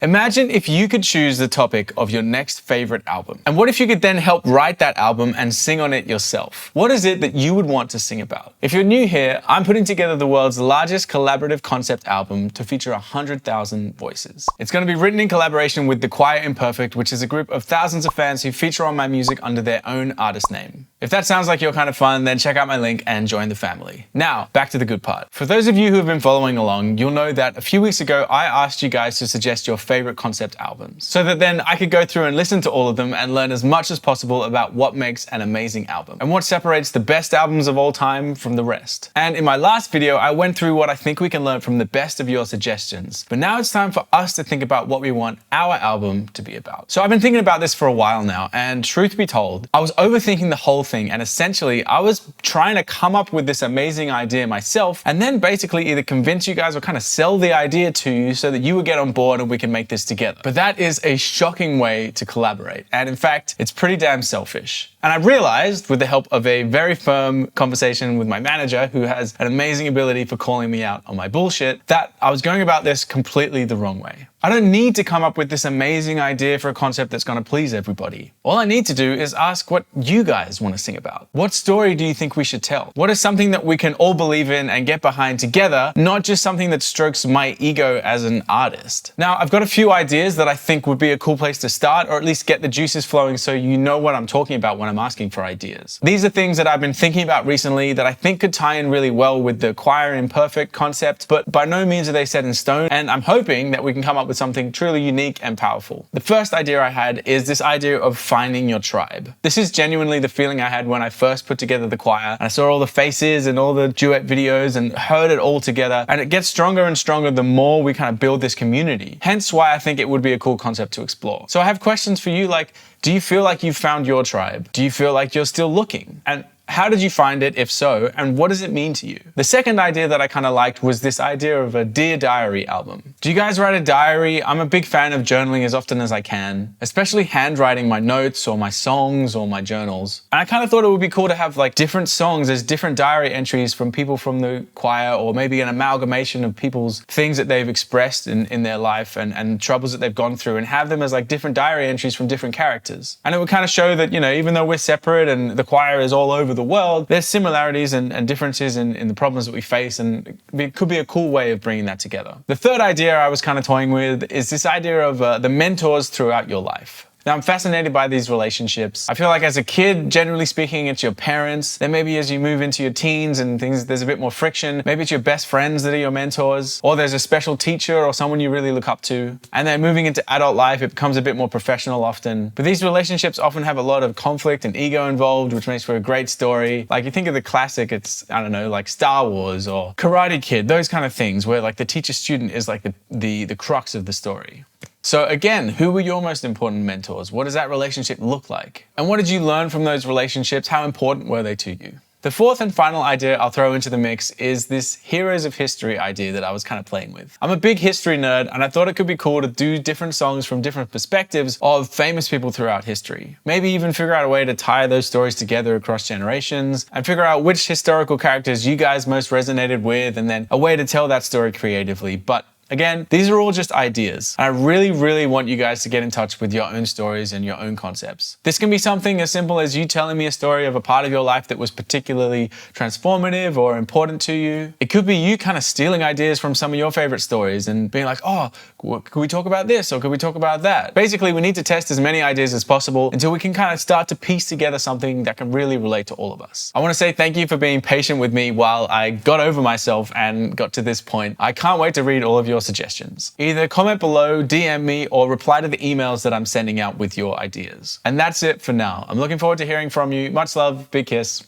Imagine if you could choose the topic of your next favorite album. And what if you could then help write that album and sing on it yourself? What is it that you would want to sing about? If you're new here, I'm putting together the world's largest collaborative concept album to feature 100,000 voices. It's going to be written in collaboration with The Choir Imperfect, which is a group of thousands of fans who feature on my music under their own artist name. If that sounds like your kind of fun, then check out my link and join the family. Now, back to the good part. For those of you who have been following along, you'll know that a few weeks ago, I asked you guys to suggest your favorite concept albums, so that then I could go through and listen to all of them and learn as much as possible about what makes an amazing album and what separates the best albums of all time from the rest. And in my last video, I went through what I think we can learn from the best of your suggestions. But now it's time for us to think about what we want our album to be about. So I've been thinking about this for a while now, and truth be told, I was overthinking the whole thing, and essentially I was trying to come up with this amazing idea myself and then basically either convince you guys or kind of sell the idea to you so that you would get on board and we can make this together. But that is a shocking way to collaborate. And in fact, it's pretty damn selfish. And I realized, with the help of a very firm conversation with my manager, who has an amazing ability for calling me out on my bullshit, that I was going about this completely the wrong way. I don't need to come up with this amazing idea for a concept that's going to please everybody. All I need to do is ask what you guys want to sing about. What story do you think we should tell? What is something that we can all believe in and get behind together, not just something that strokes my ego as an artist? Now, I've got a few ideas that I think would be a cool place to start, or at least get the juices flowing so you know what I'm talking about when I'm asking for ideas. These are things that I've been thinking about recently that I think could tie in really well with the Choir Imperfect concept, but by no means are they set in stone, and I'm hoping that we can come up with something truly unique and powerful. The first idea I had is this idea of finding your tribe. This is genuinely the feeling I had when I first put together the choir, and I saw all the faces and all the duet videos and heard it all together, and it gets stronger and stronger the more we kind of build this community. Hence why I think it would be a cool concept to explore. So I have questions for you like, do you feel like you've found your tribe? Do you feel like you're still looking? And how did you find it, if so, and what does it mean to you? The second idea that I kind of liked was this idea of a Dear Diary album. Do you guys write a diary? I'm a big fan of journaling as often as I can, especially handwriting my notes or my songs or my journals. And I kind of thought it would be cool to have like different songs as different diary entries from people from the choir, or maybe an amalgamation of people's things that they've expressed in their life and troubles that they've gone through, and have them as like different diary entries from different characters. And it would kind of show that, you know, even though we're separate and the choir is all over the world, there's similarities and differences in the problems that we face, and it could be a cool way of bringing that together. The third idea I was kind of toying with is this idea of the mentors throughout your life. Now, I'm fascinated by these relationships. I feel like as a kid, generally speaking, it's your parents. Then maybe as you move into your teens and things, there's a bit more friction. Maybe it's your best friends that are your mentors, or there's a special teacher or someone you really look up to. And then moving into adult life, it becomes a bit more professional often. But these relationships often have a lot of conflict and ego involved, which makes for a great story. Like you think of the classic, it's, I don't know, like Star Wars or Karate Kid, those kind of things where like the teacher-student is like the crux of the story. So again, who were your most important mentors? What does that relationship look like? And what did you learn from those relationships? How important were they to you? The fourth and final idea I'll throw into the mix is this heroes of history idea that I was kind of playing with. I'm a big history nerd, and I thought it could be cool to do different songs from different perspectives of famous people throughout history. Maybe even figure out a way to tie those stories together across generations, and figure out which historical characters you guys most resonated with, and then a way to tell that story creatively. But again, these are all just ideas. And I really, really want you guys to get in touch with your own stories and your own concepts. This can be something as simple as you telling me a story of a part of your life that was particularly transformative or important to you. It could be you kind of stealing ideas from some of your favorite stories and being like, oh, could we talk about this or could we talk about that? Basically, we need to test as many ideas as possible until we can kind of start to piece together something that can really relate to all of us. I want to say thank you for being patient with me while I got over myself and got to this point. I can't wait to read all of your suggestions. Either comment below, DM me, or reply to the emails that I'm sending out with your ideas. And that's it for now. I'm looking forward to hearing from you. Much love, big kiss.